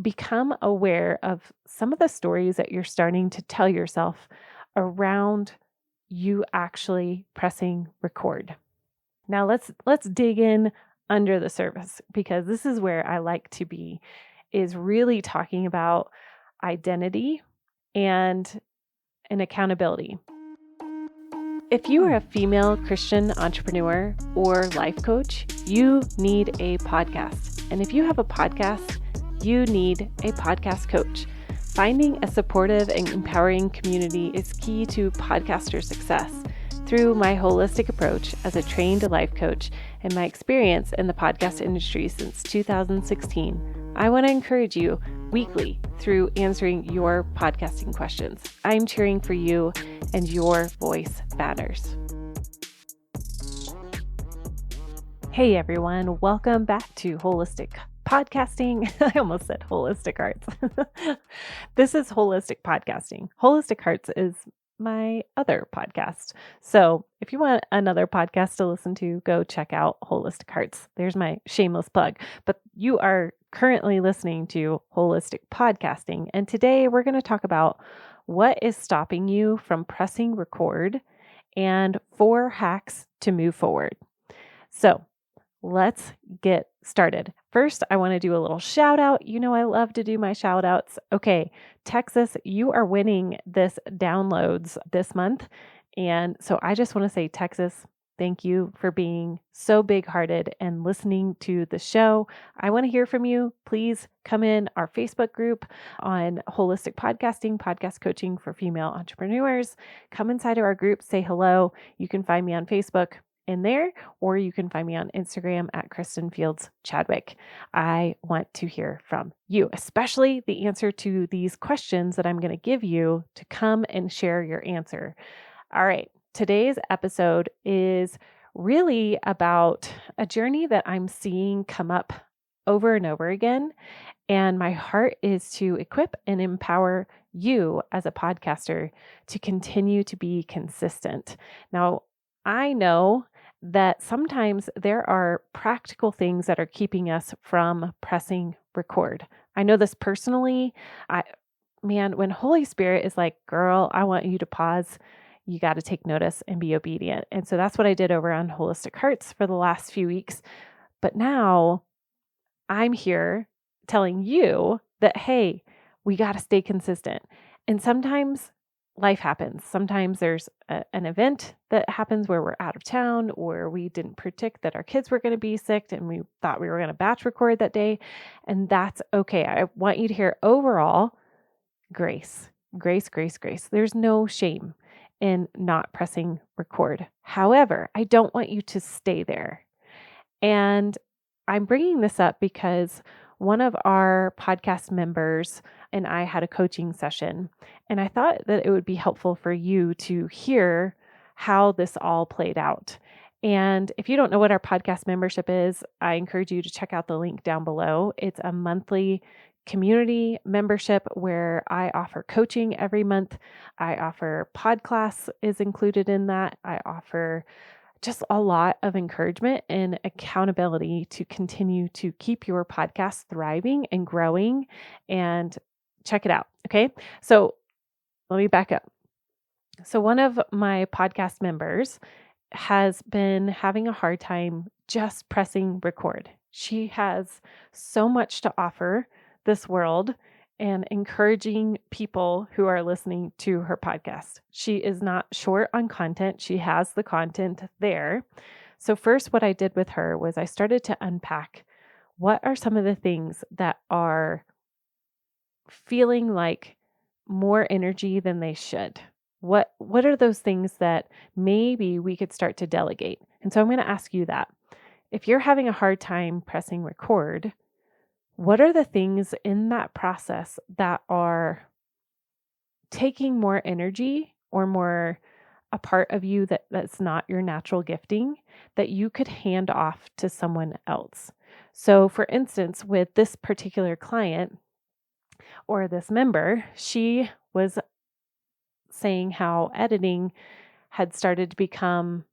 become aware of some of the stories that you're starting to tell yourself around you actually pressing record. Now let's dig in under the surface, because this is where I like to be, is really talking about identity and an accountability. If you are a female Christian entrepreneur or life coach, you need a podcast. And if you have a podcast, you need a podcast coach. Finding a supportive and empowering community is key to podcaster success. Through my holistic approach as a trained life coach and my experience in the podcast industry since 2016, I want to encourage you weekly through answering your podcasting questions. I'm cheering for you, and your voice matters. Hey everyone, welcome back to Holistic Podcasting. I almost said Holistic Hearts. This is Holistic Podcasting. Holistic Hearts is my other podcast. So if you want another podcast to listen to, go check out Holistic Hearts. There's my shameless plug. But you are currently listening to Holistic Podcasting. And today we're going to talk about what is stopping you from pressing record and 4 hacks to move forward. So let's get started. First, I want to do a little shout out. You know, I love to do my shout outs. Okay, Texas, you are winning this downloads this month. And so I just want to say, Texas, thank you for being so big hearted and listening to the show. I want to hear from you. Please come in our Facebook group on Holistic Podcasting, podcast coaching for female entrepreneurs. Come inside of our group, say hello. You can find me on Facebook in there, or you can find me on Instagram at Kristin Fields Chadwick. I want to hear from you, especially the answer to these questions that I'm going to give you to come and share your answer. All right. Today's episode is really about a journey that I'm seeing come up over and over again. And my heart is to equip and empower you as a podcaster to continue to be consistent. Now, I know that sometimes there are practical things that are keeping us from pressing record. I know this personally. When Holy Spirit is like, girl, I want you to pause, you got to take notice and be obedient. And so that's what I did over on Holistic Hearts for the last few weeks. But now I'm here telling you that, hey, we got to stay consistent. And sometimes life happens. Sometimes there's an event that happens where we're out of town, or we didn't predict that our kids were going to be sick and we thought we were going to batch record that day. And that's okay. I want you to hear overall grace, grace, grace, grace. There's no shame in not pressing record. However, I don't want you to stay there. And I'm bringing this up because one of our podcast members and I had a coaching session, and I thought that it would be helpful for you to hear how this all played out. And if you don't know what our podcast membership is, I encourage you to check out the link down below. It's a monthly community membership where I offer coaching every month. I offer podcast is included in that. I offer just a lot of encouragement and accountability to continue to keep your podcast thriving and growing. And check it out. Okay. So let me back up. So one of my podcast members has been having a hard time just pressing record. She has so much to offer this world and encouraging people who are listening to her podcast. She is not short on content. She has the content there. So first, what I did with her was I started to unpack what are some of the things that are feeling like more energy than they should. What are those things that maybe we could start to delegate? And so I'm going to ask you that. If you're having a hard time pressing record, what are the things in that process that are taking more energy or more a part of you that's not your natural gifting that you could hand off to someone else? So for instance, with this particular client or this member, she was saying how editing had started to become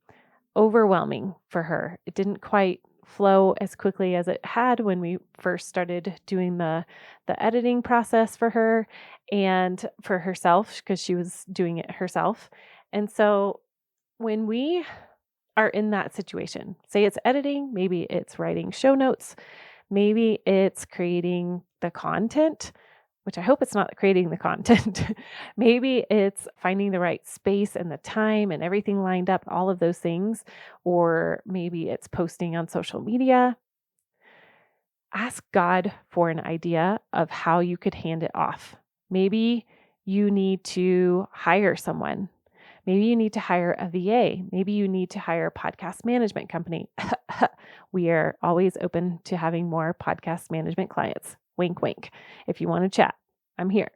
overwhelming for her. It didn't quite flow as quickly as it had when we first started doing the editing process for her and for herself because she was doing it herself. And so when we are in that situation, say it's editing, maybe it's writing show notes, maybe it's creating the content, which I hope it's not creating the content. Maybe it's finding the right space and the time and everything lined up, all of those things. Or maybe it's posting on social media. Ask God for an idea of how you could hand it off. Maybe you need to hire someone. Maybe you need to hire a VA. Maybe you need to hire a podcast management company. We are always open to having more podcast management clients. Wink, wink. If you want to chat, I'm here.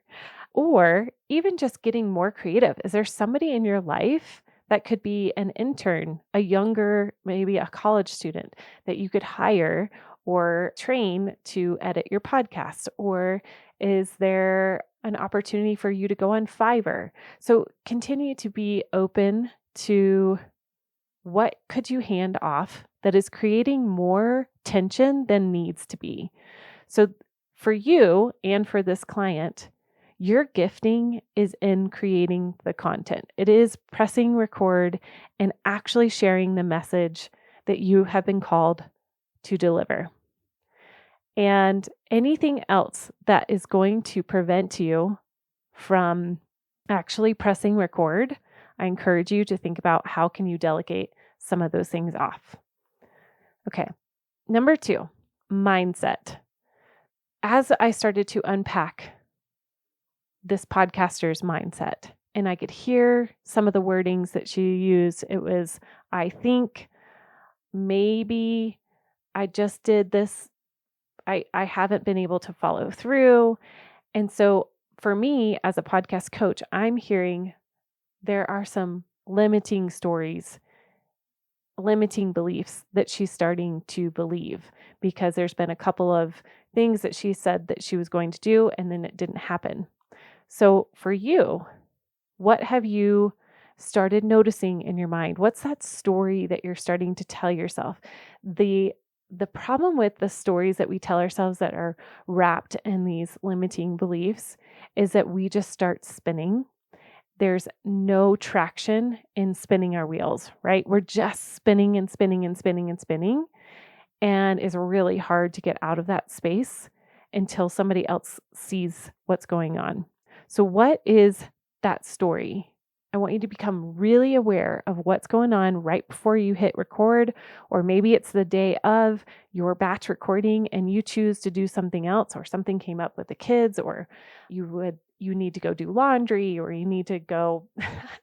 Or even just getting more creative. Is there somebody in your life that could be an intern, a younger, maybe a college student that you could hire or train to edit your podcast? Or is there an opportunity for you to go on Fiverr? So continue to be open to what could you hand off that is creating more tension than needs to be. So for you and for this client, your gifting is in creating the content. It is pressing record and actually sharing the message that you have been called to deliver. And anything else that is going to prevent you from actually pressing record, I encourage you to think about how can you delegate some of those things off. Okay. Number 2, mindset. As I started to unpack this podcaster's mindset, and I could hear some of the wordings that she used, it was, I think, maybe, I just did this. I haven't been able to follow through. And so for me as a podcast coach, I'm hearing there are some limiting stories, limiting beliefs that she's starting to believe because there's been a couple of things that she said that she was going to do and then it didn't happen. So for you, what have you started noticing in your mind? What's that story that you're starting to tell yourself? The problem with the stories that we tell ourselves that are wrapped in these limiting beliefs is that we just start spinning. There's no traction in spinning our wheels, right? We're just spinning and spinning and spinning and spinning. And it's really hard to get out of that space until somebody else sees what's going on. So, what is that story? I want you to become really aware of what's going on right before you hit record, or maybe it's the day of your batch recording and you choose to do something else, or something came up with the kids, or you need to go do laundry, or you need to go,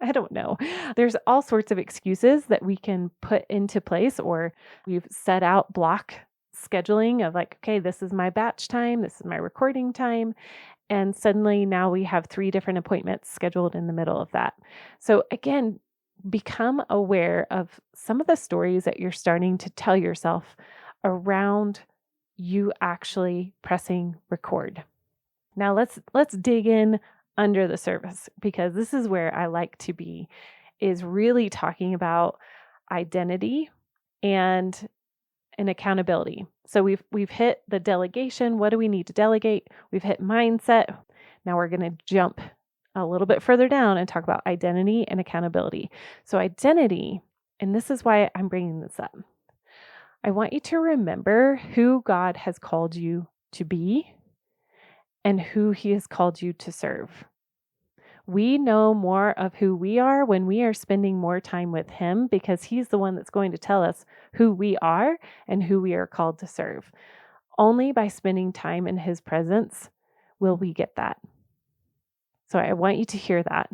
I don't know. There's all sorts of excuses that we can put into place, or we've set out block scheduling of like, okay, this is my batch time, this is my recording time. And suddenly now we have 3 different appointments scheduled in the middle of that. So again, become aware of some of the stories that you're starting to tell yourself around you actually pressing record. Now let's dig in under the surface, because this is where I like to be, is really talking about identity and accountability. So we've hit the delegation. What do we need to delegate? We've hit mindset. Now we're going to jump a little bit further down and talk about identity and accountability. So identity, and this is why I'm bringing this up. I want you to remember who God has called you to be and who he has called you to serve. We know more of who we are when we are spending more time with him, because he's the one that's going to tell us who we are and who we are called to serve. Only by spending time in his presence will we get that. So I want you to hear that.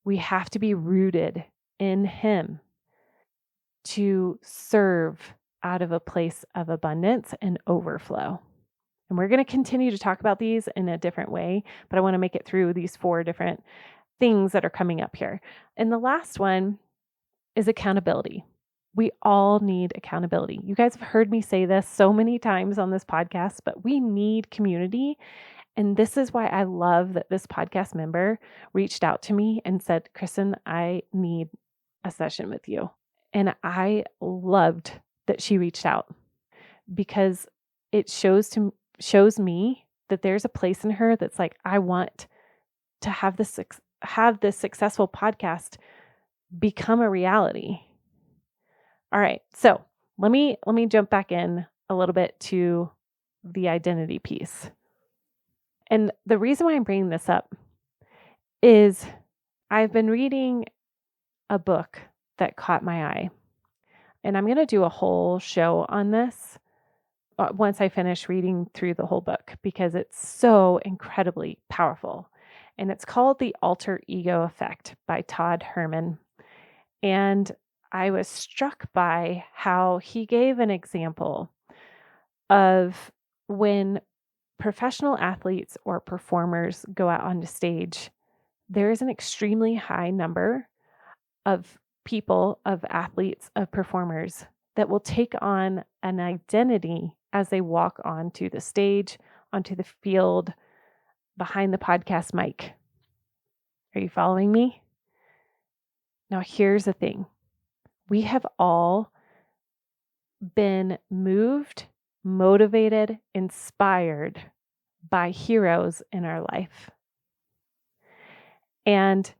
We have to be rooted in him to serve out of a place of abundance and overflow. And we're going to continue to talk about these in a different way, but I want to make it through these 4 different things that are coming up here. And the last one is accountability. We all need accountability. You guys have heard me say this so many times on this podcast, but we need community. And this is why I love that this podcast member reached out to me and said, Kristin, I need a session with you. And I loved that she reached out, because it shows me that there's a place in her that's like, I want to have this successful podcast become a reality. All right. So let me jump back in a little bit to the identity piece. And the reason why I'm bringing this up is I've been reading a book that caught my eye. And I'm going to do a whole show on this once I finish reading through the whole book, because it's so incredibly powerful. And it's called The Alter Ego Effect by Todd Herman. And I was struck by how he gave an example of when professional athletes or performers go out on the stage, there is an extremely high number of people, of athletes, of performers that will take on an identity as they walk onto the stage, onto the field, behind the podcast mic. Are you following me? Now, here's the thing. We have all been moved, motivated, inspired by heroes in our life. And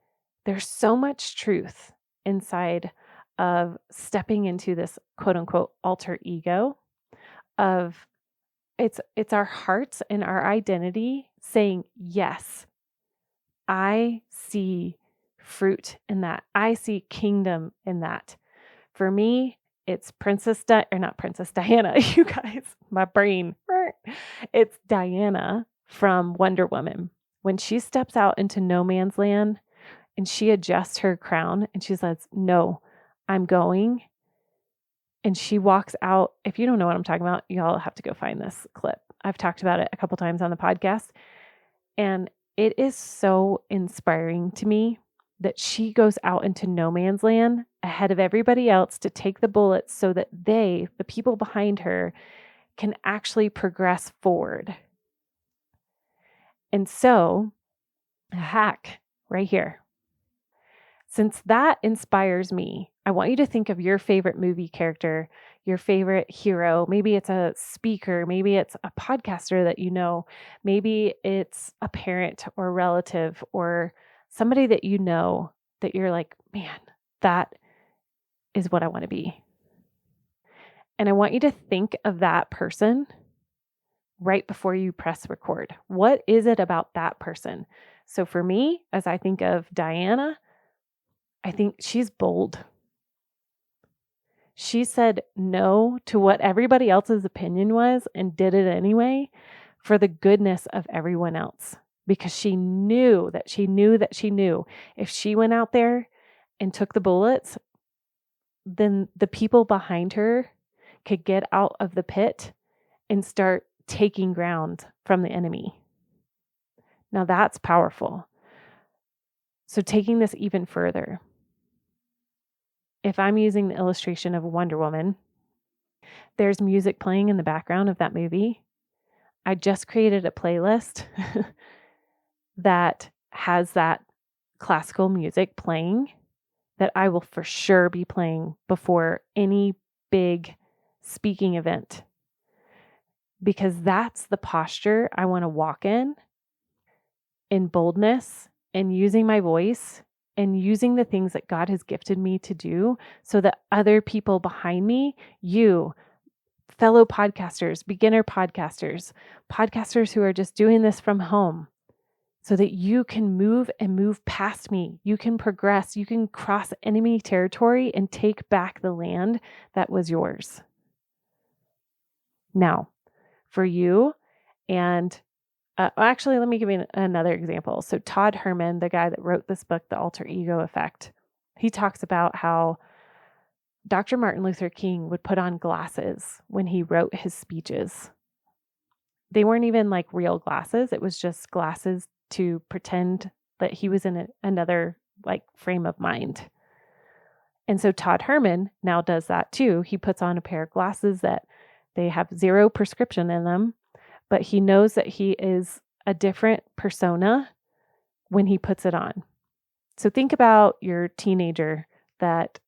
there's so much truth inside of stepping into this quote unquote alter ego of it's our hearts and our identity saying, yes, I see fruit in that. I see kingdom in that. For me, it's not Princess Diana, you guys, my brain. It's Diana from Wonder Woman. When she steps out into no man's land and she adjusts her crown and she says, no, I'm going. And she walks out. If you don't know what I'm talking about, y'all have to go find this clip. I've talked about it a couple times on the podcast. And it is so inspiring to me that she goes out into no man's land ahead of everybody else to take the bullets so that the people behind her, can actually progress forward. And so, a hack right here. Since that inspires me, I want you to think of your favorite movie character, your favorite hero. Maybe it's a speaker, maybe it's a podcaster that you know, maybe it's a parent or relative or somebody that you know that you're like, man, that is what I want to be. And I want you to think of that person right before you press record. What is it about that person? So for me, as I think of Diana, I think she's bold. She said no to what everybody else's opinion was and did it anyway for the goodness of everyone else, because she knew that she knew that she knew if she went out there and took the bullets, then the people behind her could get out of the pit and start taking ground from the enemy. Now that's powerful. So taking this even further, if I'm using the illustration of Wonder Woman, there's music playing in the background of that movie. I just created a playlist that has that classical music playing that I will for sure be playing before any big speaking event, because that's the posture I want to walk in boldness and using my voice and using the things that God has gifted me to do so that other people behind me, you, fellow podcasters, beginner podcasters, podcasters who are just doing this from home, so that you can move and move past me. You can progress. You can cross enemy territory and take back the land that was yours. Now, for you, and actually, let me give you another example. So Todd Herman, the guy that wrote this book, The Alter Ego Effect, he talks about how Dr. Martin Luther King would put on glasses when he wrote his speeches. They weren't even like real glasses. It was just glasses to pretend that he was in another like frame of mind. And so Todd Herman now does that too. He puts on a pair of glasses that they have zero prescription in them, but he knows that he is a different persona when he puts it on. So think about your teenager that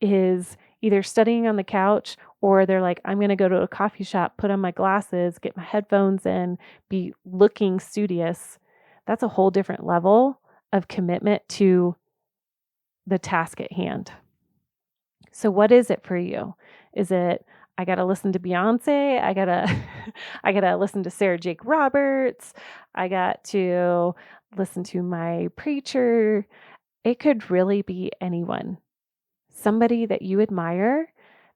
is, either studying on the couch, or they're like, I'm going to go to a coffee shop, put on my glasses, get my headphones in, be looking studious. That's a whole different level of commitment to the task at hand. So what is it for you? Is it, I got to listen to Beyonce, I got to listen to Sarah Jake Roberts, I got to listen to my preacher? It could really be anyone. Somebody that you admire,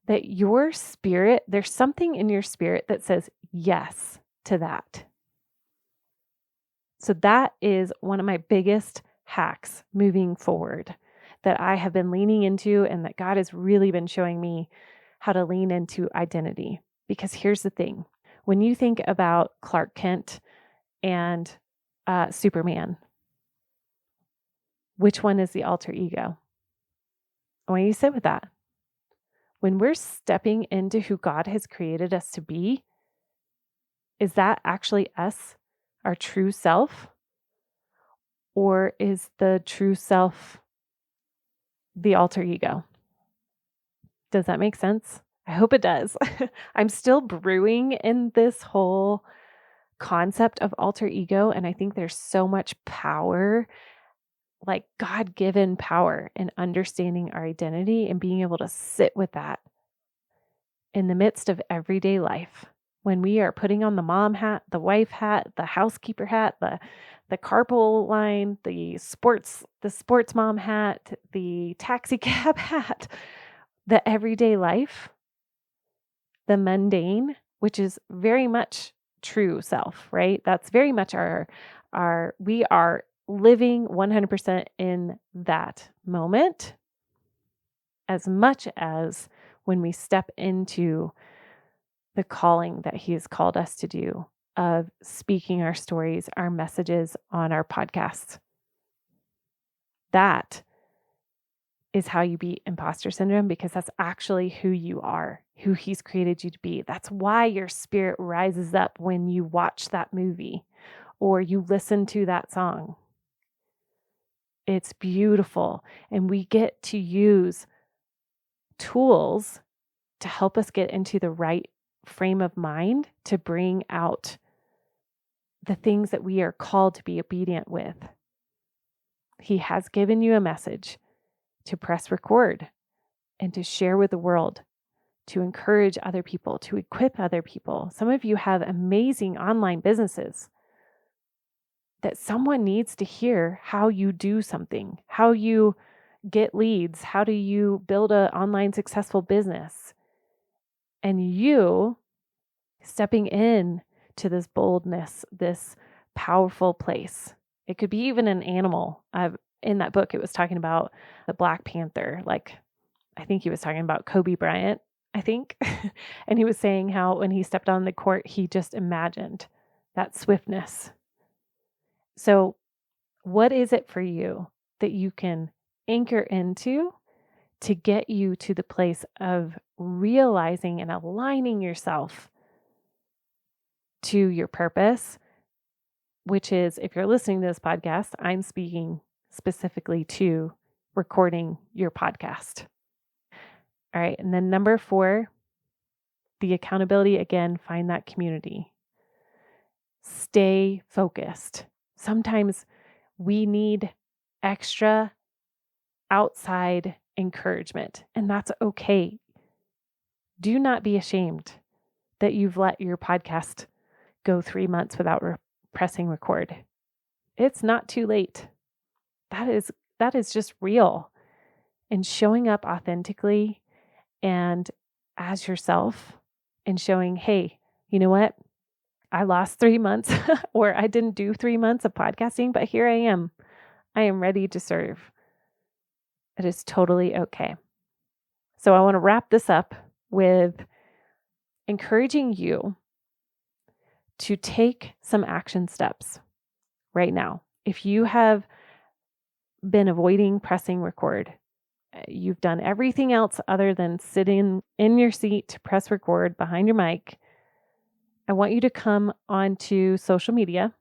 that your spirit, there's something in your spirit that says yes to that. So that is one of my biggest hacks moving forward that I have been leaning into, and that God has really been showing me how to lean into identity. Because here's the thing, when you think about Clark Kent and Superman, which one is the alter ego? I want you to sit with that. When we're stepping into who God has created us to be, is that actually us, our true self? Or is the true self the alter ego? Does that make sense? I hope it does. I'm still brewing in this whole concept of alter ego, and I think there's so much power, like God-given power, in understanding our identity and being able to sit with that in the midst of everyday life. When we are putting on the mom hat, the wife hat, the housekeeper hat, the carpool line, the sports mom hat, the taxi cab hat, the everyday life, the mundane, which is very much true self, right? That's very much we are living 100% in that moment, as much as when we step into the calling that He has called us to do of speaking our stories, our messages on our podcasts. That is how you beat imposter syndrome, because that's actually who you are, who He's created you to be. That's why your spirit rises up when you watch that movie or you listen to that song. It's beautiful. And we get to use tools to help us get into the right frame of mind to bring out the things that we are called to be obedient with. He has given you a message to press record and to share with the world, to encourage other people, to equip other people. Some of you have amazing online businesses that someone needs to hear how you do something, how you get leads, how do you build an online successful business. And you stepping in to this boldness, this powerful place. It could be even an animal. In that book, it was talking about the Black Panther. Like, I think he was talking about Kobe Bryant, I think. And he was saying how when he stepped on the court, he just imagined that swiftness. So what is it for you that you can anchor into to get you to the place of realizing and aligning yourself to your purpose, which is, if you're listening to this podcast, I'm speaking specifically to recording your podcast. All right. And then number 4, the accountability. Again, find that community. Stay focused. Sometimes we need extra outside encouragement, and that's okay. Do not be ashamed that you've let your podcast go 3 months without pressing record. It's not too late. That is just real. And showing up authentically and as yourself, and showing, hey, you know what? I lost 3 months or I didn't do 3 months of podcasting, but here I am. I am ready to serve. It is totally okay. So I want to wrap this up with encouraging you to take some action steps right now. If you have been avoiding pressing record, you've done everything else other than sitting in your seat to press record behind your mic, I want you to come onto social media,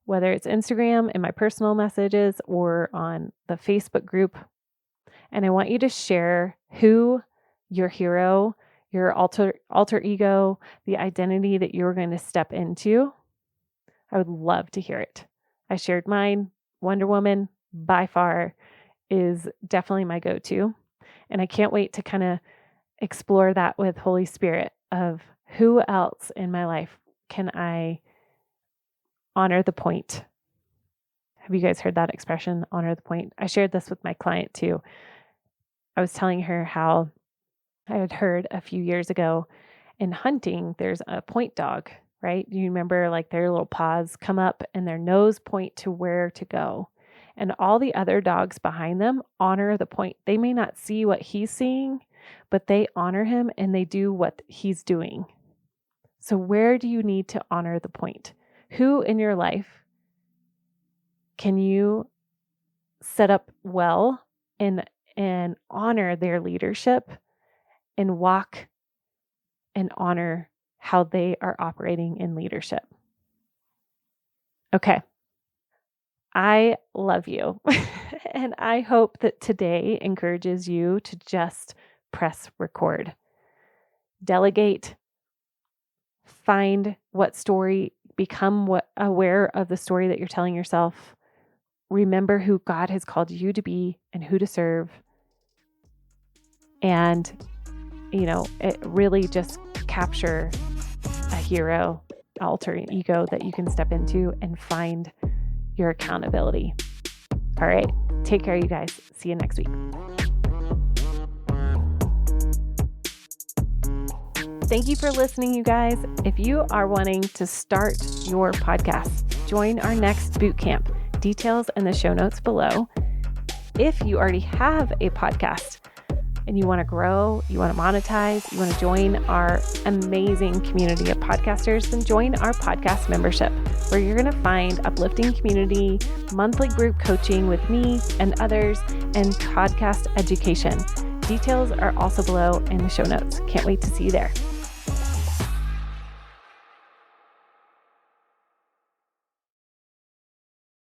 whether it's Instagram in my personal messages or on the Facebook group. And I want you to share who your hero, your alter ego, the identity that you're going to step into, I would love to hear it. I shared mine. Wonder Woman, by far, is definitely my go-to. And I can't wait to kind of explore that with Holy Spirit of who else in my life can I honor the point. Have you guys heard that expression, honor the point? I shared this with my client too. I was telling her how I had heard a few years ago in hunting, there's a point dog, right? You remember like their little paws come up and their nose point to where to go. And all the other dogs behind them honor the point. They may not see what he's seeing, but they honor him and they do what he's doing. So where do you need to honor the point? Who in your life can you set up well and honor their leadership and walk and honor how they are operating in leadership? Okay. I love you. And I hope that today encourages you to just press record. Delegate. Find what story, become aware of the story that you're telling yourself. Remember who God has called you to be and who to serve. And, it really just capture a hero, alter ego that you can step into and find your accountability. All right. Take care, you guys. See you next week. Thank you for listening, you guys. If you are wanting to start your podcast, join our next boot camp. Details in the show notes below. If you already have a podcast and you want to grow, you want to monetize, you want to join our amazing community of podcasters, then join our podcast membership, where you're going to find uplifting community, monthly group coaching with me and others, and podcast education. Details are also below in the show notes. Can't wait to see you there.